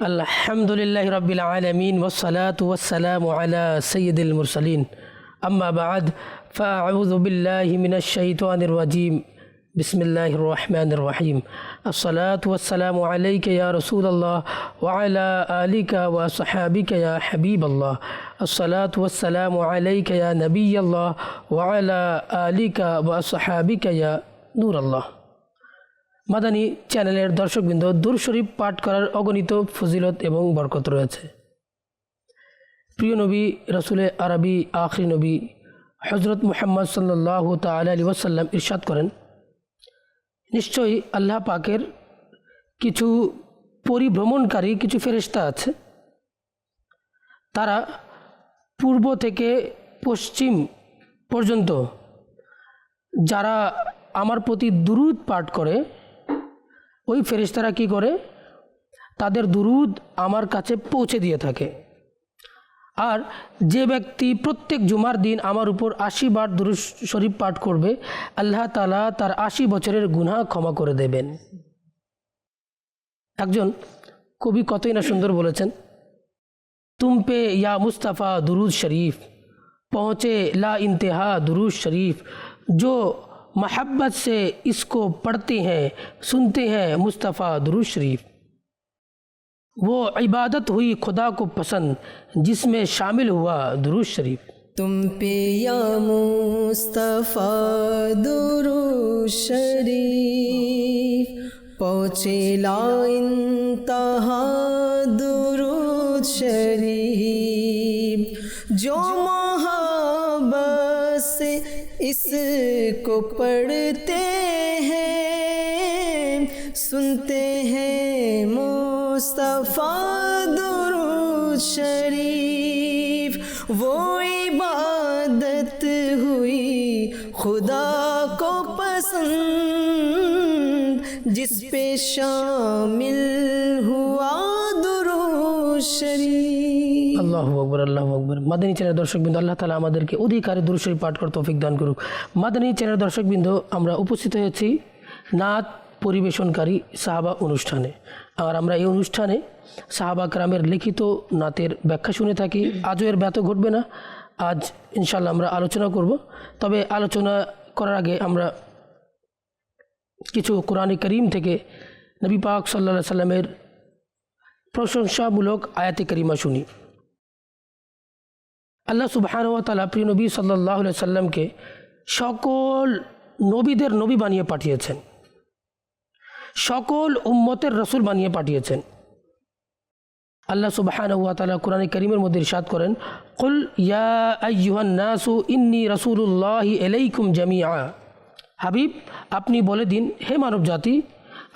আলহামদুলিল্লাহি রাব্বিল আলামিন ওয়াসসালাতু ওয়াসসালামু আলা সাইয়্যিদিল মুরসালিন আম্মা বা'দ ফাআউযু বিল্লাহি মিনাশ শাইতানির রাজীম বিসমিল্লাহির রহমানির রহিম আসসালাতু ওয়াসসালামু আলাইকা ইয়া রাসূলুল্লাহ ওয়া আলা আলিকা ওয়া আসহাবিকা ইয়া হাবিবাল্লাহ আসসালাতু ওয়াসসালামু আলাইকা ইয়া নবিয়াল্লাহ ওয়া আলা আলিকা ওয়া আসহাবিকা ইয়া নূরাল্লাহ। মাদানী চ্যানেলের দর্শকবৃন্দ, দুরূদ শরীফ পাঠ করার অগণিত ফজিলত এবং বরকত রয়েছে। প্রিয় নবী রসুলে আরবি আখরি নবী হজরত মুহাম্মদ সাল্লাল্লাহু তাআলা আলাইহি ওয়াসাল্লাম ইরশাদ করেন, নিশ্চয়ই আল্লাহ পাকের কিছু পরিভ্রমণকারী কিছু ফেরেশতা আছে, তারা পূর্ব থেকে পশ্চিম পর্যন্ত যারা আমার প্রতি দুরূদ পাঠ করে, ওই ফেরেশতারা কি করে, তাদের দুরূদ আমার কাছে পৌঁছে দিয়ে থাকে। আর যে ব্যক্তি প্রত্যেক জুমার দিন আমার উপর 80 বার দুরূদ শরীফ পাঠ করবে, আল্লাহ তাআলা তার 80 বছরের গুনাহ ক্ষমা করে দেবেন। একজন কবি কতই না সুন্দর বলেছেন, তুম পে ইয়া মুস্তাফা দুরূদ শরীফ পৌঁছে লা ইন্তেহা दुरूद शरीफ जो मोहब्बत से इसको पढ़ते हैं सुनते हैं मुस्तफ़ा दुरूद शरीफ वो इबादत हुई खुदा को पसंद जिसमें शामिल हुआ दुरूद शरीफ। तुम पे या मुस्तफ़ा दुरूद शरीफ पहुँचे ला इंतहा दुरूद शरीफ जो मोहब्बत से इसको पढ़ते हैं सुनते हैं मुस्तफ़ा दुरूद शरीफ वो इबादत हुई खुदा को पसंद जिस पे शामिल हुआ दुरूद शरीफ। আল্লাহু আকবার, আল্লাহু আকবার। মাদানী চ্যানেলের দর্শকবৃন্দ, আল্লাহ তাআলা আমাদেরকে অধিকারে দুরূদ শরীফ পাঠ করতে তৌফিক দান করুক। মাদানী চ্যানেলের দর্শকবৃন্দ, আমরা উপস্থিত হয়েছি নাত পরিবেশনকারী সাহাবা অনুষ্ঠানে। আর আমরা এই অনুষ্ঠানে সাহাবা কেরামের লিখিত নাতের ব্যাখ্যা শুনে থাকি। আজও এর ব্যত ঘটবে না। আজ ইনশাআল্লাহ আমরা আলোচনা করব। তবে আলোচনা করার আগে আমরা কিছু কোরআনে কারীম থেকে নবী পাক সাল্লাল্লাহু আলাইহি সাল্লামের প্রশংসামূলক আয়াতে কারিমা শুনি। আল্লাহ সুবহানাহু ওয়া তাআলা প্রিয় নবী সাল্লাল্লাহু আলাইহি সাল্লামকে সকল নবীদের নবী বানিয়ে পাঠিয়েছেন, সকল উম্মতের রসুল বানিয়ে পাঠিয়েছেন। আল্লাহ সুবহানাহু ওয়া তাআলা কোরআনে কারীমের মধ্যে ইরশাদ করেন, কুল ইয়া আইয়ুহান নাসু ইন্নী রাসূলুল্লাহি ইলাইকুম জামিআ। হাবিব, আপনি বলে দিন, হে মানব জাতি,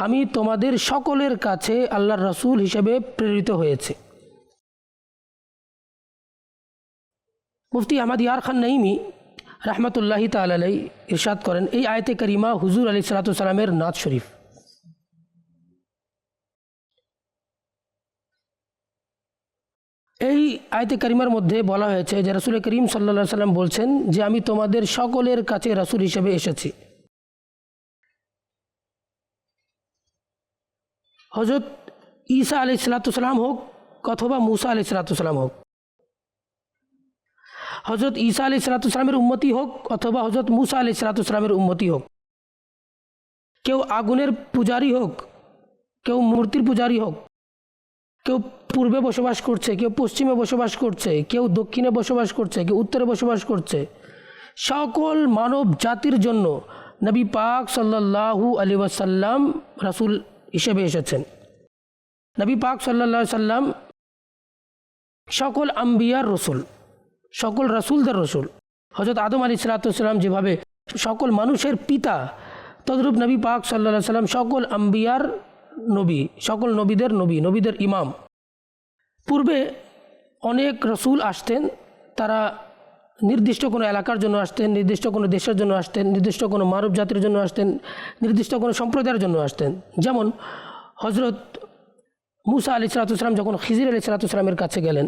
আমি তোমাদের সকলের কাছে আল্লাহর রসুল হিসেবে প্রেরিত হয়েছে। মুফতি আহমদ ইয়ার খান নাইমি রহমতুল্লাহি তাআলা আলাইহি ইরশাদ করেন, এই আয়াতে কারিমা হুজুর আলাইহিস সালাতু ওয়াস সালামের নাত শরীফ। এই আয়াতে কারিমার মধ্যে বলা হয়েছে যে রাসূল করিম সাল্লাল্লাহু আলাইহি সাল্লাম বলছেন যে আমি তোমাদের সকলের কাছে রাসূল হিসেবে এসেছি। হযরত ঈসা আলাইহিস সালাতু ওয়াস সালাম হোক অথবা মূসা আলাইহিস সালাতু ওয়াস সালাম হোক, হযরত ঈসা আলাইহিস সালাতু ওয়াস সালামের উম্মতি হোক অথবা হযরত মূসা আলাইহিস সালাতু ওয়াস সালামের উম্মতি হোক, কেউ আগুনের পূজারী হোক, কেউ মূর্তির পূজারী হোক, কেউ পূর্বে বসবাস করছে, কেউ পশ্চিমে বসবাস করছে, কেউ দক্ষিণে বসবাস করছে, কেউ উত্তরে বসবাস করছে, সকল মানব জাতির জন্য নবী পাক সাল্লাল্লাহু আলাইহি ওয়াসাল্লাম রাসূল হিসেবে এসেছেন। নবী পাক সাল্লাল্লাহু আলাইহি সাল্লাম সকল আম্বিয়ার রসুল, সকল রাসূলদের রসুল। হযরত আদম আলাইহিস সালাতু ওয়াস সালাম যেভাবে সকল মানুষের পিতা, তদ্রূপ নবী পাক সাল্লাল্লাহু আলাইহি সাল্লাম সকল আম্বিয়ার নবী, সকল নবীদের নবী, নবীদের ইমাম। পূর্বে অনেক রসুল আসতেন, তারা নির্দিষ্ট কোনো এলাকার জন্য আসতেন, নির্দিষ্ট কোনো দেশের জন্য আসতেন, নির্দিষ্ট কোনো মানব জাতির জন্য আসতেন, নির্দিষ্ট কোনো সম্প্রদায়ের জন্য আসতেন। যেমন হযরত মূসা আলাইহিস সালাতু ওয়াস সালাম যখন খিজির আলাইহিস সালাতু ওয়াস সালামের কাছে গেলেন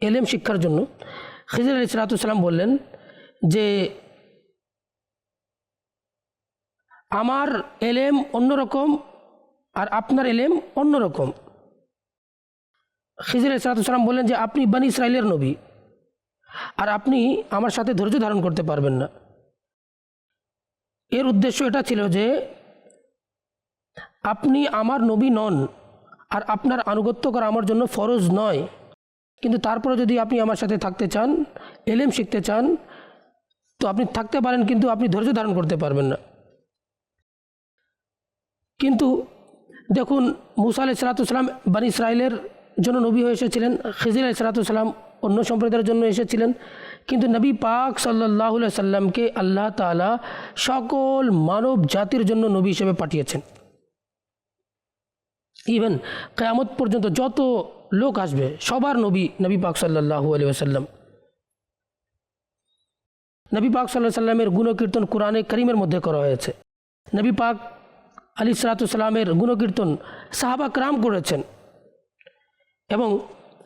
এলেম শিক্ষার জন্য, খিজির আলাইহিস সালাতু ওয়াস সালাম বললেন যে আমার এলেম অন্যরকম আর আপনার এলেম অন্যরকম। খিজির আলাইহিসসালাম বললেন যে আপনি বনি ইসরাইলের নবী, আর আপনি আমার সাথে ধৈর্য ধারণ করতে পারবেন না। এর উদ্দেশ্য এটা ছিল যে আপনি আমার নবী নন, আর আপনার আনুগত্য করা আমার জন্য ফরজ নয়, কিন্তু তারপরে যদি আপনি আমার সাথে থাকতে চান, এলেম শিখতে চান, তো আপনি থাকতে পারেন, কিন্তু আপনি ধৈর্য ধারণ করতে পারবেন না। কিন্তু দেখুন, মুসা আলাইহিসসালাম বনি ইসরাইলের জন্য নবী হয়ে এসেছিলেন, খিজির আলাইহিসসালাম অন্য সম্প্রদায়ের জন্য এসেছিলেন, কিন্তু নবী পাক সাল্লাল্লাহু আলাইহি সাল্লামকে আল্লাহ তাআলা সকল মানব জাতির জন্য নবী হিসেবে পাঠিয়েছেন। ইভেন কিয়ামত পর্যন্ত যত লোক আসবে সবার নবী পাক সাল্লাল্লাহু আলাইহি ওয়াসাল্লাম। নবী পাক সাল্লাল্লাহু আলাইহি সাল্লামের গুণকীর্তন কোরআনে কারীমের মধ্যে করা হয়েছে। নবী পাক আলাইহিসসালামের গুণকীর্তন সাহাবা کرام করেছেন। এবং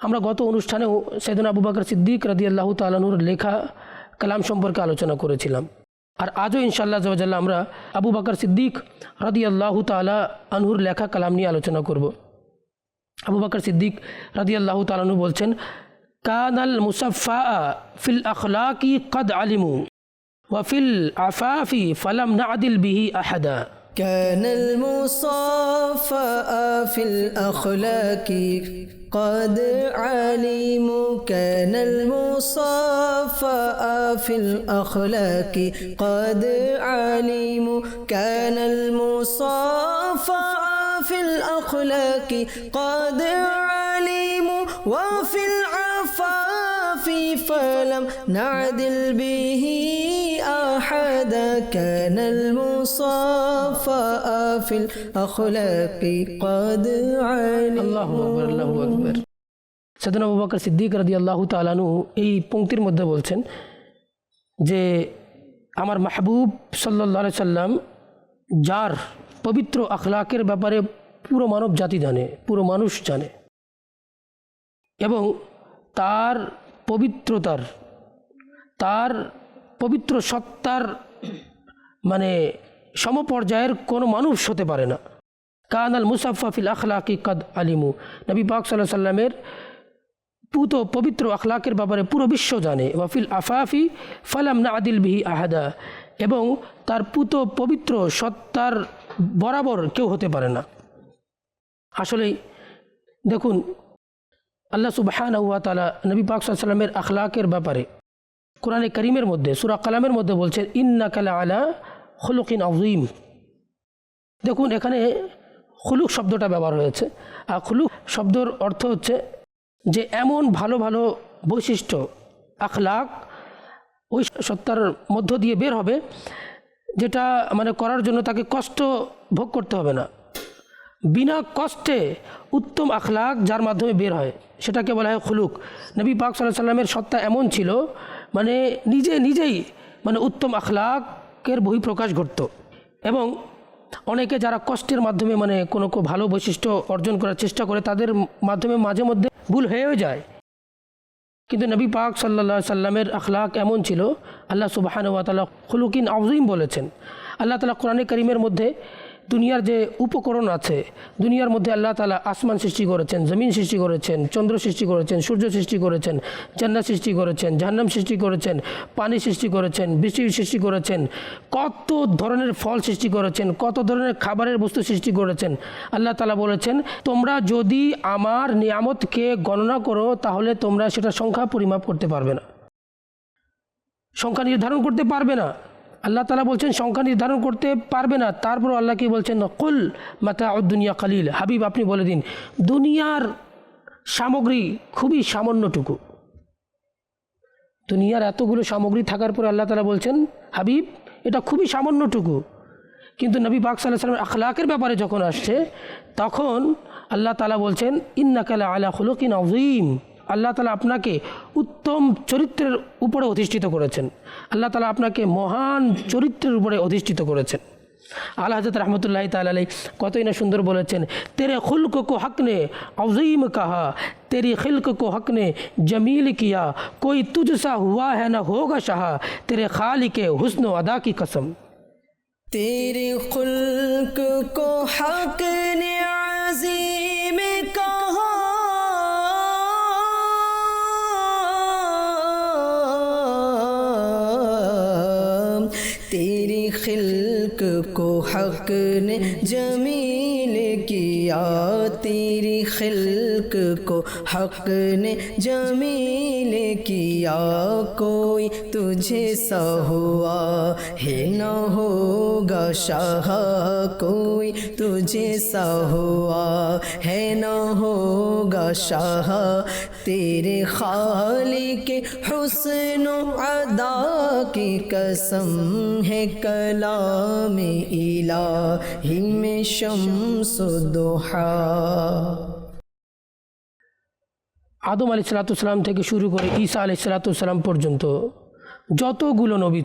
আমরা গত অনুষ্ঠানেও সাইয়েদনা আবু বকর সিদ্দিক রাদিয়াল্লাহু তাআলা আনহুর লেখা কালাম সম্পর্কে আলোচনা করেছিলাম। আর আজও ইনশাআল্লাহ আযza ওয়া জাল্লা আমরা আবু বকর সিদ্দিক রাদিয়াল্লাহু তাআলা আনহুর লেখা কালাম নিয়ে আলোচনা করব। আবু বকর সিদ্দিক রাদিয়াল্লাহু তাআলা আনহু বলছেন, কানাল মুসাফফা ফিল আখলাকি কদ আলিমু ওয়া ফিল আফাফি ফালাম না'দিল বিহি আহাদা। كان المصافى في الأخلاق قد علموا كان المصافى في الأخلاق قد علموا كان المصافى في الأخلاق قد علموا وفي العفاف فلم نعدل به أحدا كان المصافى في الأخلاق قد علموا আল্লাহু আকবার, আল্লাহু আকবার। সাইয়েদনা আবু বকর সিদ্দিক রাদিয়াল্লাহু তাআলা আনহু এই পংক্তির মধ্যে বলছেন যে আমার মাহবুব সাল্লাল্লাহু আলাইহি সাল্লাম, যার পবিত্র আখলাকের ব্যাপারে পুরো মানব জাতি জানে, পুরো মানুষ জানে, এবং তার পবিত্রতার, তার পবিত্র সত্তার মানে সমপর্যায়ের কোনো মানুষ হতে পারে না। কানাল মুসাফফা ফিল আখলাকি কদ আলিমু, নবী পাক সাল্লাল্লাহু আলাইহি সাল্লামের পবিত্র আখলাকের ব্যাপারে পুরো বিশ্ব জানে। ওয়াফিল আফাফি ফালাম না'দিল বিহি আহাদা, এবং তার পবিত্র সত্তার বরাবর কেউ হতে পারে না। আসলেই দেখুন, আল্লাহ সুবহানাহু ওয়া তাআলা নবী পাক সাল্লাল্লাহু আলাইহি সাল্লামের আখলাকের ব্যাপারে কোরআনে কারীমের মধ্যে সূরা কালামের মধ্যে বলছেন, ইন্নাকা লাআলা খুলুকিন আযীম। দেখুন, এখানে খুলুক শব্দটা ব্যবহার হয়েছে, আর খুলুক শব্দর অর্থ হচ্ছে যে এমন ভালো ভালো বৈশিষ্ট্য, আখলাক ওই সত্তার মধ্য দিয়ে বের হবে যেটা মানে করার জন্য তাকে কষ্ট ভোগ করতে হবে না। বিনা কষ্টে উত্তম আখলাক যার মাধ্যমে বের হয় সেটাকে বলা হয় খুলুক। নবী পাক সাল্লাল্লাহু আলাইহি সাল্লামের সত্তা এমন ছিল, মানে নিজেই মানে উত্তম আখলাকের বহিঃপ্রকাশ ঘটত। এবং অনেকে যারা কষ্টের মাধ্যমে মানে কোনো ভালো বৈশিষ্ট্য অর্জন করার চেষ্টা করে, তাদের মাধ্যমে মাঝে মধ্যে ভুল হয়েও যায়। কিন্তু নবী পাক সাল্লাল্লাহু আলাইহি সাল্লামের আখলাক এমন ছিল, আল্লাহ সুবহানাহু ওয়া তাআলা খুলুকিন আযীম বলেছেন। আল্লাহ তাআলা কোরআনে কারীমের মধ্যে দুনিয়ার যে উপকরণ আছে, দুনিয়ার মধ্যে আল্লাহ তাআলা আসমান সৃষ্টি করেছেন, জমিন সৃষ্টি করেছেন, চন্দ্র সৃষ্টি করেছেন, সূর্য সৃষ্টি করেছেন, জান্নাত সৃষ্টি করেছেন, জাহান্নাম সৃষ্টি করেছেন, পানি সৃষ্টি করেছেন, বৃষ্টি সৃষ্টি করেছেন, কত ধরনের ফল সৃষ্টি করেছেন, কত ধরনের খাবারের বস্তু সৃষ্টি করেছেন। আল্লাহ তাআলা বলেছেন, তোমরা যদি আমার নিয়ামতকে গণনা করো তাহলে তোমরা সেটা সংখ্যা পরিমাপ করতে পারবে না, সংখ্যা নির্ধারণ করতে পারবে না। আল্লাহ তাআলা বলছেন সংখ্যা নির্ধারণ করতে পারবে না। তারপর আল্লাহ কি বলছেন, কুল মাতাউদ দুনিয়া কালিল, হাবিব আপনি বলে দিন দুনিয়ার সামগ্রী খুবই সামান্যটুকু। দুনিয়ার এতগুলো সামগ্রী থাকার পর আল্লাহ তাআলা বলছেন, হাবিব এটা খুবই সামান্যটুকু। কিন্তু নবী পাক সাল্লাল্লাহু আলাইহি ওয়াসাল্লামের আখলাকের ব্যাপারে যখন আসছে, তখন আল্লাহ তাআলা বলছেন, ইন্নাকা লাআলা খুলুকিন আযীম, আল্লাহ তাআলা আপনাকে উত্তম চরিত্রের উপরে অধিষ্ঠিত করেছেন, আল্লাহ তাআলা আপনাকে মহান চরিত্রের উপরে অধিষ্ঠিত করেছেন। আলা হযরত রহমতুল্লাহি তাআলা আলাইহি কতই না সুন্দর বলেছেন, তেরে খুলক কো হক নে আযীম কাহা, তেরি খিলক কো হক নে জমিল কিয়া, কোই তুঝসা হুয়া है না होगा শাহ, তেরে খালিকে হুসন আদা কি কসম। तेरे खुल्क को हक ने अज़ीम कहा, हक ने जमील किया, तेरी खिल्क को हक ने जमील किया। कोई तुझे सा हुआ है न होगा शाह, कोई तुझे सा हुआ है न होगा शाह। तेरे खालिक हुस्न अदा की कसम है, कलाम इलाही में शम्सु दुहा। আদম আলাইহিসসালাম থেকে শুরু করে ঈসা আলাইহিসসালাম পর্যন্ত যতগুলো নবী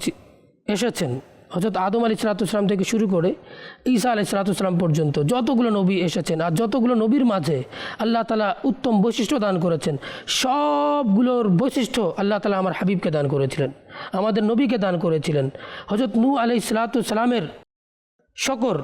এসেছেন, হযরত আদম আলাইহিসসালাম থেকে শুরু করে ঈসা আলাইহিসসালাম পর্যন্ত যতগুলো নবী এসেছেন, আর যতগুলো নবীর মাঝে আল্লাহ তাআলা উত্তম বৈশিষ্ট্য দান করেছেন, সবগুলোর বৈশিষ্ট্য আল্লাহ তাআলা আমার হাবিবকে দান করেছিলেন, আমাদের নবীকে দান করেছিলেন। হযরত নূহ আলাইহিসসালামের শকর,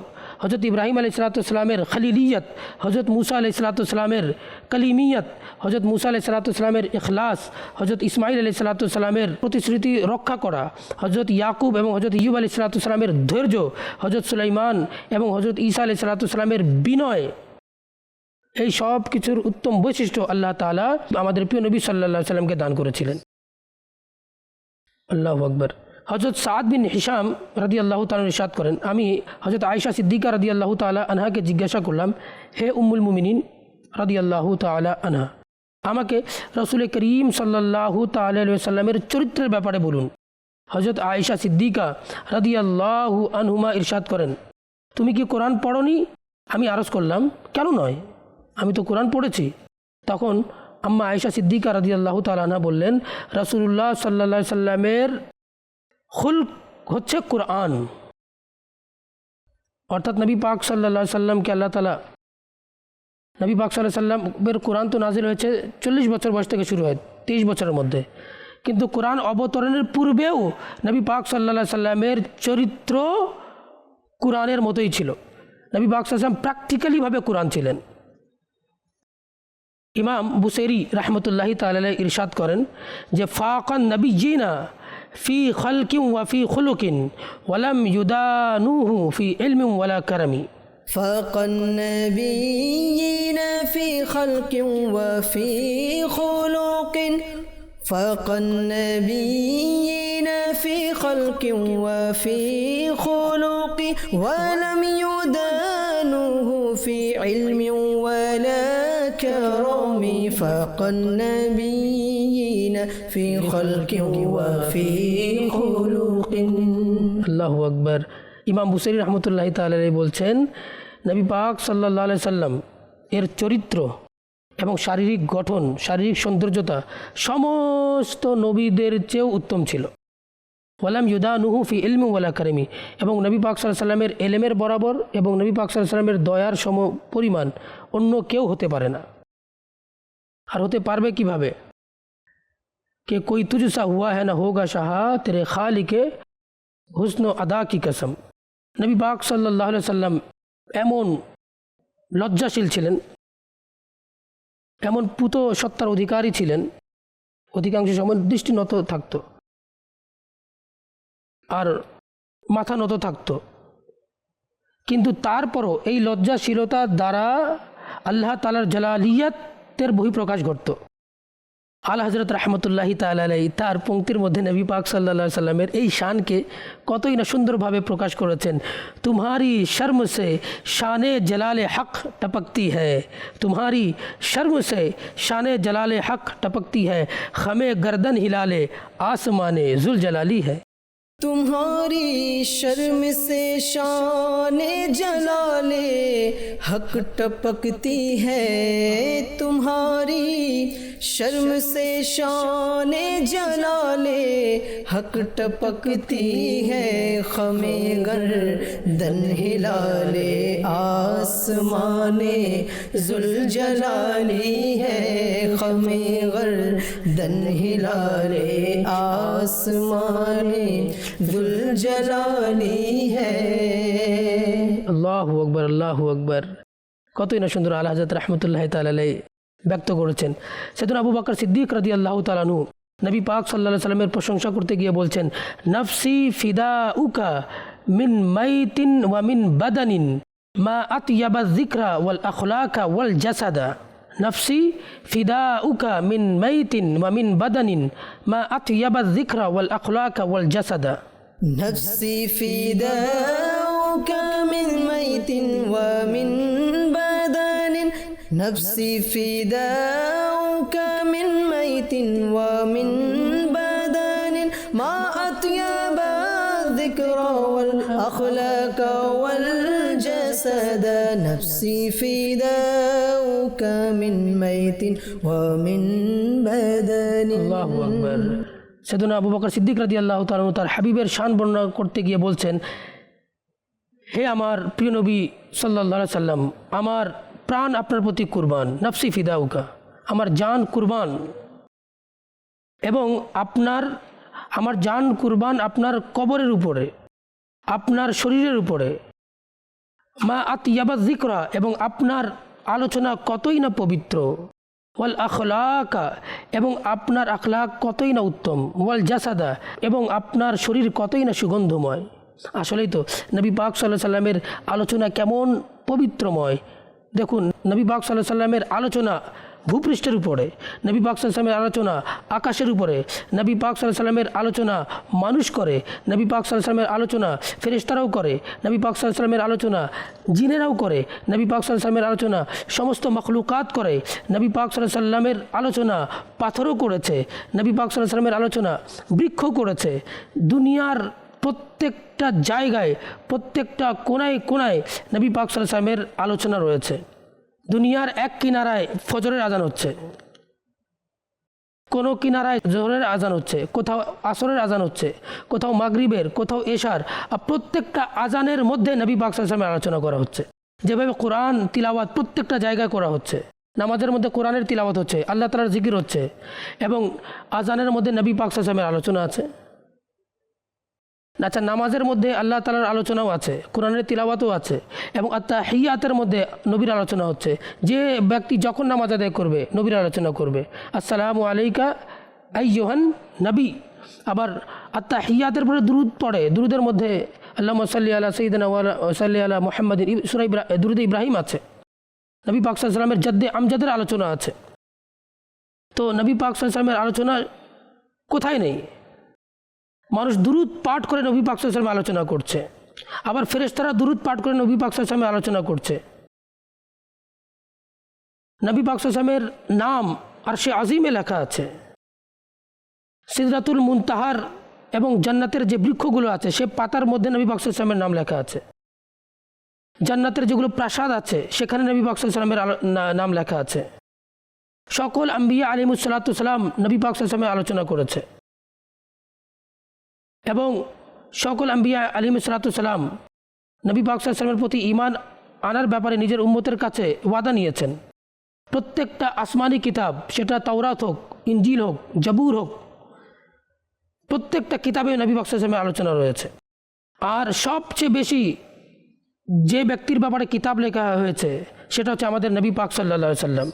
হযরত ইব্রাহিম আলাইহিসসালামের খলিলিয়ত, হযরত মুসা আলাইহিসসালামের কলিমিয়ত, হযরত মুসা আলাইহিসসালামের ইখলাস, হযরত ইসমাইল আলাইহিসসালামের প্রতিশ্রুতি রক্ষা করা, হযরত ইয়াকুব এবং হযরত ইয়ুব আলাইহিসসালামের ধৈর্য, হযরত সুলাইমান এবং হযরত ঈসা আলাইহিসসালামের বিনয়, এই সব কিছুর উত্তম বৈশিষ্ট্য আল্লাহ তাআলা আমাদের প্রিয় নবী সাল্লাল্লাহু আলাইহি সাল্লামকে দান করেছিলেন। আল্লাহু আকবার। হযরত সাদ বিন হিশাম রাদিয়াল্লাহু তাআলা ইরশাদ করেন, আমি হযরত আয়েশা সিদ্দিকা রাদিয়াল্লাহু তাআলা আনহাকে জিজ্ঞাসা করলাম, হে উম্মুল মুমিনিন রাদিয়াল্লাহু তাআলা আনহা, আমাকে রাসূল করিম সাল্লাল্লাহু তাআলা আলাইহি ওয়াসাল্লামের চরিত্রের ব্যাপারে বলুন। হযরত আয়েশা সিদ্দিকা রাদিয়াল্লাহু আনহুমা ইরশাদ করেন, তুমি কি কোরআন পড়োনি? আমি আরজ করলাম, কেন নয়, আমি তো কোরআন পড়েছি। তখন আম্মা আয়েশা সিদ্দিকা রাদিয়াল্লাহু তাআলা আনহা বললেন, রাসূলুল্লাহ সাল্লাল্লাহু আলাইহি সাল্লামের খুলক হচ্ছে কোরআন, অর্থাৎ নবী পাক সাল্লাল্লাহু আলাইহি সাল্লামকে আল্লাহ তাআলা, নবী পাক সাল্লাল্লাহু আলাইহি সাল্লামের কোরআন তো নাজিল হয়েছে 40 বছর বয়স থেকে শুরু হয়, 23 বছরের মধ্যে, কিন্তু কোরআন অবতরণের পূর্বেও নবী পাক সাল্লাল্লাহু আলাইহি সাল্লামের চরিত্র কোরআনের মতোই ছিল। নবী পাক সাল্লাল্লাহু আলাইহি সাল্লাম প্র্যাকটিক্যালিভাবে কোরআন ছিলেন। ইমাম বুসাইরি রাহমাতুল্লাহি তাআলা আলাইহি ইরশাদ করেন যে ফাকান নবিয়িনা ফি খালকিন ওয়া ফি খুলুকিন ওয়া লাম ইউদানুহু ফি ইলমিন ওয়ালা কারামি। فاق النبيين في خلق وفي خلق، فاق النبيين في خلق وفي خلق، ولم يدانوه في علم ولا كرم، فاق النبيين في خلق وفي خلق। আল্লাহু আকবার। ইমাম বুসাইরি রহমতুল্লাহি তাআলা আলাইহি বলছেন, নবী পাক সাল্লাল্লাহু আলাইহি সাল্লাম এর চরিত্র এবং শারীরিক গঠন, শারীরিক সৌন্দর্যতা সমস্ত নবীদের চেয়েও উত্তম ছিল। ওয়ালাম ইউদানুহু ফি ইলমি ওয়ালা কারিমি, এবং নবী পাক সাল্লাল্লাহু আলাইহি সাল্লামের এলেমের বরাবর এবং নবী পাক সাল্লাল্লাহু আলাইহি সাল্লামের দয়ার সম পরিমাণ অন্য কেউ হতে পারে না। আর হতে পারবে কিভাবে? কে কোই তুঝসা হুয়া है ना होगा शाह, तेरे खालिके হুসন আদা কি কসম। নবী পাক সাল্লাল্লাহু আলাইহি সাল্লাম এমন লজ্জাশীল ছিলেন, এমন পুত সত্তার অধিকারী ছিলেন, অধিকাংশ সময় দৃষ্টি নত থাকত আর মাথা নত থাকত, কিন্তু তারপরও এই লজ্জাশীলতার দ্বারা আল্লাহ তাআলার জালালিয়াতের বহিঃপ্রকাশ ঘটত। আলা হযরত রাহমাতুল্লাহি তাআলা আলাইহি তার পংক্তির মধ্যে নবী পাক সাল্লাল্লাহু আলাইহি সাল্লামের এই শানকে কতই না সুন্দরভাবে প্রকাশ করেছেন। तुम्हारी शर्म से शान जलाल हक टपकती है, तुम्हारी शर्म से शान जलाल हक टपकती है, खमे गर्दन हिलाले आसमाने जुल जलाली है। तुम्हारी शर्म से शान जलाले हक टपकती है, तुम्हारी शर्म से शान जलाले हक टपकती है, खमे गर्दन हिलाले आसमाने जुल जलाली है, खमे गर्दन हिलाले आसमाने जुल जलाली है। আল্লাহু আকবার, আল্লাহু আকবার। কতই না সুন্দর আলা হযরত রাহমাতুল্লাহি তাআলা আলাইহি ব্যক্ত করেছেন। সাইয়েদনা আবু বকর সিদ্দিক রাদিয়াল্লাহু তাআলা আনহু নবী পাক সাল্লাল্লাহু আলাইহি সাল্লামের প্রশংসা করতে গিয়ে বলছেন, নফসি ফিদাউকা মিন মাইতিন ওয়া মিন বাদানিন মা আতইয়াবা যিকরা ওয়াল আখলাকা ওয়াল জাসাদা নফসি ফিদাউকা মিন মাইতিন ওয়া মিন বাদানিন মা আতইয়াবা যিকরা ওয়াল আখলাকা ওয়াল জাসাদা نفسي فداؤك من ميت ومن بدن نفسي فداؤك من ميت ومن بدن ما أطيب الذكر والأخلاق والجسد نفسي فداؤك من ميت ومن بدن আল্লাহু আকবার। সৈয়দনা আবু বকর সিদ্দিক রাদিয়াল্লাহু তাআলা তার হাবিবের শান বর্ণনা করতে গিয়ে বলছেন, হে আমার প্রিয় নবী সাল্লাল্লাহু আলাইহি সাল্লাম, আমার প্রাণ আপনার প্রতি কুরবান, নফসি ফিদাউকা, আমার জান কুরবান, এবং আমার জান কুরবান আপনার কবরের উপরে, আপনার শরীরের উপরে, মা আতিয়াবা যিকরা, এবং আপনার আলোচনা কতই না পবিত্র, ওয়াল আখলাকা, এবং আপনার আখলাক কতই না উত্তম, ওয়াল জাসাদা, এবং আপনার শরীর কতই না সুগন্ধময়। আসলেই তো নবী পাক সাল্লাল্লাহু আলাইহি সাল্লামের আলোচনা কেমন পবিত্রময়। দেখুন, নবী পাক সাল্লাল্লাহু আলাইহি সাল্লামের আলোচনা ভূপৃষ্ঠের উপরে, নবী পাক সাল্লাল্লাহু আলাইহি সাল্লামের আলোচনা আকাশের উপরে, নবী পাক সাল্লাল্লাহু আলাইহি সাল্লামের আলোচনা মানুষ করে, নবী পাক সাল্লাল্লাহু আলাইহি সাল্লামের আলোচনা ফেরেশতারাও করে, নবী পাক সাল্লাল্লাহু আলাইহি সাল্লামের আলোচনা জিনেরাও করে, নবী পাক সাল্লাল্লাহু আলাইহি সাল্লামের আলোচনা সমস্ত মখলুকাত করে, নবী পাক সাল্লাল্লাহু আলাইহি সাল্লামের আলোচনা পাথরও করেছে, নবী পাক সাল্লাল্লাহু আলাইহি সাল্লামের আলোচনা বৃক্ষ করেছে। দুনিয়ার প্রত্যেকটা জায়গায়, প্রত্যেকটা কোনায় কোনায় নবী পাক সাল্লাল্লাহু আলাইহি সাল্লামের আলোচনা রয়েছে। দুনিয়ার এক কিনারায় ফজরের আজান হচ্ছে, কোনো কিনারায় জোহরের আজান হচ্ছে, কোথাও আসরের আজান হচ্ছে, কোথাও মাগরিবের, কোথাও এশার, আর প্রত্যেকটা আজানের মধ্যে নবী পাক সাল্লাল্লাহু আলাইহি সাল্লামের আলোচনা করা হচ্ছে। যেভাবে কোরআন তিলাওয়াত প্রত্যেকটা জায়গায় করা হচ্ছে, নামাজের মধ্যে কোরআনের তিলাওয়াত হচ্ছে, আল্লাহ তাআলার জিকির হচ্ছে, এবং আজানের মধ্যে নবী পাক সাল্লাল্লাহু আলাইহি সাল্লামের আলোচনা আছে। আচ্ছা, নামাজের মধ্যে আল্লাহ তাআলার আলোচনাও আছে, কোরআনের তিলাওয়াতও আছে, এবং আত্তাহিয়াতের মধ্যে নবীর আলোচনা হচ্ছে। যে ব্যক্তি যখন নামাজ আদায় করবে নবীর আলোচনা করবে, আসসালামু আলাইকা আইয়ুহান নবী। আবার আত্তাহিয়াতের পরে দুরূদ পড়ে, দুরূদের মধ্যে আল্লাহুম্মা সাল্লি আলা সাইয়্যিদিনা ওয়া সাল্লি আলা মুহাম্মাদিন, সূরা দুরূদে ইব্রাহিম আছে, নবী পাক সাল্লাল্লাহু আলাইহি সাল্লামের জাদ্দে আমজাদের আলোচনা আছে। তো নবী পাক সাল্লাল্লাহু আলাইহি সাল্লামের আলোচনা কোথায় নেই? মানুষ দুরূদ পাঠ করে নবী পাক সাল্লাল্লাহু আলাইহি সাল্লামের আলোচনা করছে, আবার ফেরেশতারা দুরূদ পাঠ করে নবী পাক সাল্লাল্লাহু আলাইহি সাল্লামের আলোচনা করছে। নবী পাক সাল্লাল্লাহু আলাইহি সাল্লামের নাম আরশে আজিমে লেখা আছে। সিদরাতুল মুনতাহার এবং জান্নাতের যে বৃক্ষগুলো আছে সে পাতার মধ্যে নবী পাক সাল্লাল্লাহু আলাইহি সাল্লামের নাম লেখা আছে। জান্নাতের যেগুলো প্রাসাদ আছে সেখানে নবী পাক সাল্লাল্লাহু আলাইহি সাল্লামের নাম লেখা আছে। সকল আম্বিয়া আলাইহিমুস সালাতু ওয়াস সালাম নবী পাক সাল্লাল্লাহু আলাইহি সাল্লামের আলোচনা করেছে, এবং সকল আম্বিয়া আলাইহিমুস সালাতু ওয়াস সালাম নবী পাক সাল্লাল্লাহু আলাইহি সাল্লামের প্রতি ঈমান আনার ব্যাপারে নিজের উম্মতের কাছে ওয়াদা নিয়েছেন। প্রত্যেকটা আসমানি কিতাব, সেটা তাওরাত হোক, ইনজিল হোক, জাবুর হোক, প্রত্যেকটা কিতাবে নবী পাক সাল্লাল্লাহু আলাইহি সাল্লামের আলোচনা রয়েছে। আর সবচেয়ে বেশি যে ব্যক্তির ব্যাপারে কিতাব লেখা হয়েছে সেটা হচ্ছে আমাদের নবী পাক সাল্লাল্লাহু আলাইহি সাল্লাম।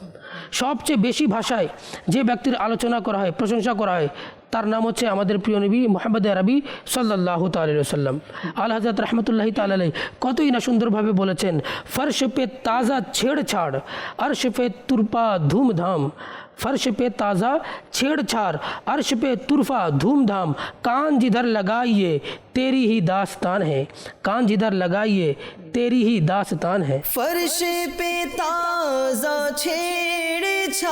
সবচেয়ে বেশি ভাষায় যে ব্যক্তির আলোচনা করা হয়, প্রশংসা করা হয়, তার নাম হচ্ছে আমাদের প্রিয় নবী মুহাম্মদ আরবি সাল্লাল্লাহু তাআলা আলাইহি ওয়াসাল্লাম। আল হযরত রাহমাতুল্লাহি তাআলা আলাইহি কতই না সুন্দরভাবে বলেছেন, ফরশ পে তাজা ছেড়ছাড়, আরশ পে তুরপা ধুমধাম, फर्श पे ताज़ा छेड़छाड़, अर्श पे तुरफा धूमधाम, कान जिधर लगाइए तेरी ही दास्तान है, कान जिधर लगाइए तेरी ही दास्तान है। फर्श पे ताज़ा छेड़छाड़,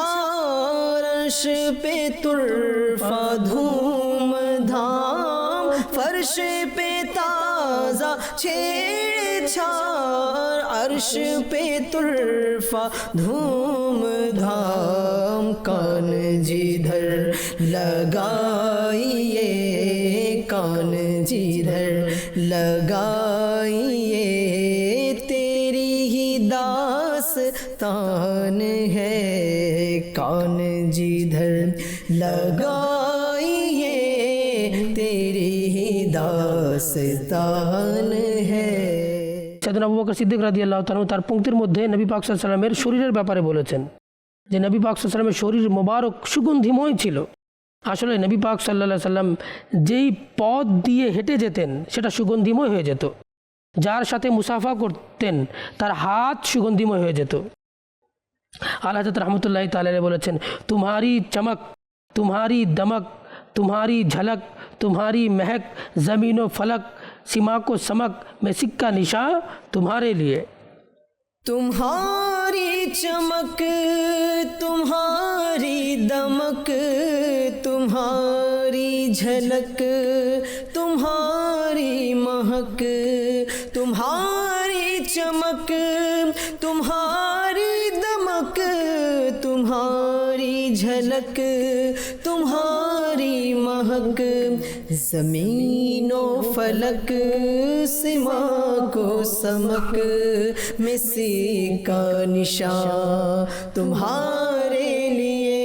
अर्श पे तुरफा धूम धाम, फर्श पे ताज़ा छेड़छाड़, अर्श पे तुरफा धूम धाम, कान जिधर लगाइए, कान जिधर लगाइए तेरी ही दास्तान है, कान जिधर लगाइए तेरी ही दास्तान है। সৈয়দনা আবু বকর সিদ্দিক রাদিয়াল্লাহু তাআলা তার পঙ্ক্তির মধ্যে নবী পাক সাল্লাল্লাহু আলাইহি সাল্লামের শরীরের ব্যাপারে বলেছেন যে নবী পাক সাল্লাল্লাহু আলাইহি সাল্লামের শরীর মোবারক সুগন্ধিময় ছিল। আসলে নবী পাক সাল্লাল্লাহু আলাইহি সাল্লাম যেই পথ দিয়ে হেঁটে যেতেন সেটা সুগন্ধিময় হয়ে যেত। যার সাথে মুসাফা করতেন তার হাত সুগন্ধিময় হয়ে যেত। আলা হযরত রহমতুল্লাহি তাআলা আলাইহি বলেছেন, तुम्हारी चमक, तुम्हारी दमक, तुम्हारी झलक, तुम्हारी महक, ज़मीन व फलक, सीमा को समक में सिक्का निशा तुम्हारे लिए। तुम्हारी चमक, तुम्हारी दमक, तुम्हारी झलक, तुम्हारी महक, तुम्हारी चमक, तुम्हारी दमक, तुम्हारी झलक, तुम्हारी महक, ज़मीनो फलक, सीमा को समक में सिक्का निशान तुम्हारे लिए।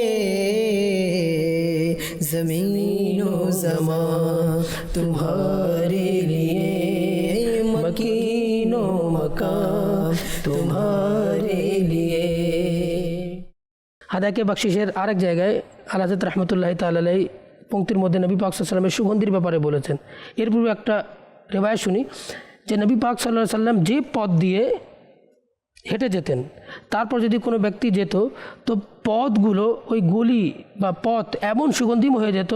ज़मीनो ज़मा तुम्हारे लिए, मकीनो मकाम तुम्हारे लिए। হাদাকে বকশিশের আরেক জায়গায় আলা হযরত রহমতুল্লাহি তাআলা আলাইহি পংক্তির মধ্যে নবী পাক সাল্লাল্লাহু আলাইহি সাল্লামের সুগন্ধির ব্যাপারে বলেছেন। এর পূর্বে একটা রেওয়ায়াত শুনি যে নবী পাক সাল্লাল্লাহু আলাইহি সাল্লাম যে পথ দিয়ে হেঁটে যেতেন, তারপর যদি কোনো ব্যক্তি যেত তো পথগুলো, ওই গলি বা পথ এমন সুগন্ধিম হয়ে যেত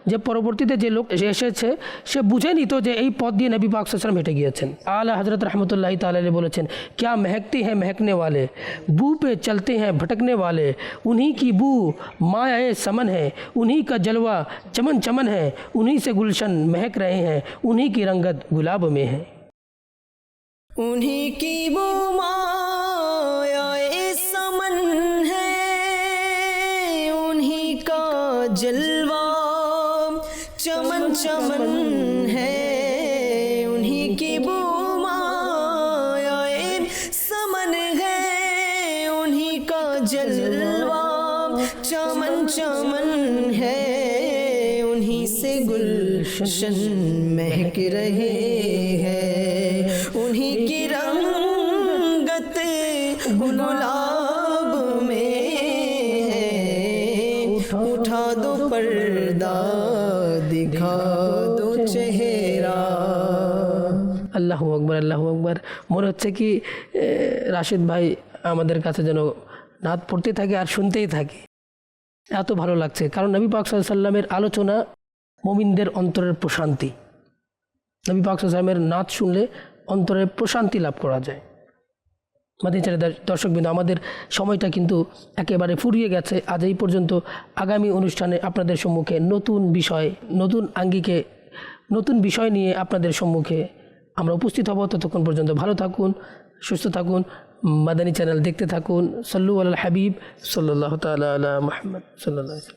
যে পরবর্তীতে যে লোক এসেছে সে বুঝে নিত যে এই পথ দিয়ে নবী পাক সাল্লাল্লাহু আলাইহি সাল্লাম হেঁটে গিয়েছেন। আলা হযরত রহমতুল্লাহি তাআলা আলাইহি বলেছেন, क्या महकते हैं महकने वाले, बू पे चलते हैं भटकने वाले, उन्हीं की बू माए समन है, उन्हीं का जलवा चमन चमन है, उन्हीं से गुलशन महक रहे हैं, उन्हीं की रंगत गुलाब में है। उन्हीं की वो माया समन है, उन्हीं का जलवा चमन चमन है, उन्हीं की वो माया समन है, उन्हीं का जलवा चमन चमन है, उन्हीं से गुलशन महक रहे हैं, उन्हीं की रंगत गुलाब में है। उठा दो पर्दा, दिखा दो चेहरा। আল্লাহু আকবার, আল্লাহু আকবার। মনে হচ্ছে কি রাশিদ ভাই আমাদের কাছে যেন নাত পড়তে থাকে আর শুনতেই থাকে, এত ভালো লাগছে। কারণ নবী পাক সাল্লাল্লাহু আলাইহি সাল্লামের আলোচনা মুমিনদের অন্তরের প্রশান্তি। নবী পাক সাল্লাল্লাহু আলাইহি সাল্লামের নাত শুনলে অন্তরের প্রশান্তি লাভ করা যায়। মাদানী চ্যানেলের দর্শকবৃন্দ, আমাদের সময়টা কিন্তু একেবারে ফুরিয়ে গেছে। আজ এই পর্যন্ত। আগামী অনুষ্ঠানে আপনাদের সম্মুখে নতুন বিষয়, নতুন আঙ্গিকে, নতুন বিষয় নিয়ে আপনাদের সম্মুখে আমরা উপস্থিত হব। ততক্ষণ পর্যন্ত ভালো থাকুন, সুস্থ থাকুন, মাদানী চ্যানেল দেখতে থাকুন। সাল্লু আলাল হাবিব সাল্লাল্লাহু তাআলা আলা মুহাম্মদ সাল্লাল্লাহু আলাইহি ওয়াসাল্লাম।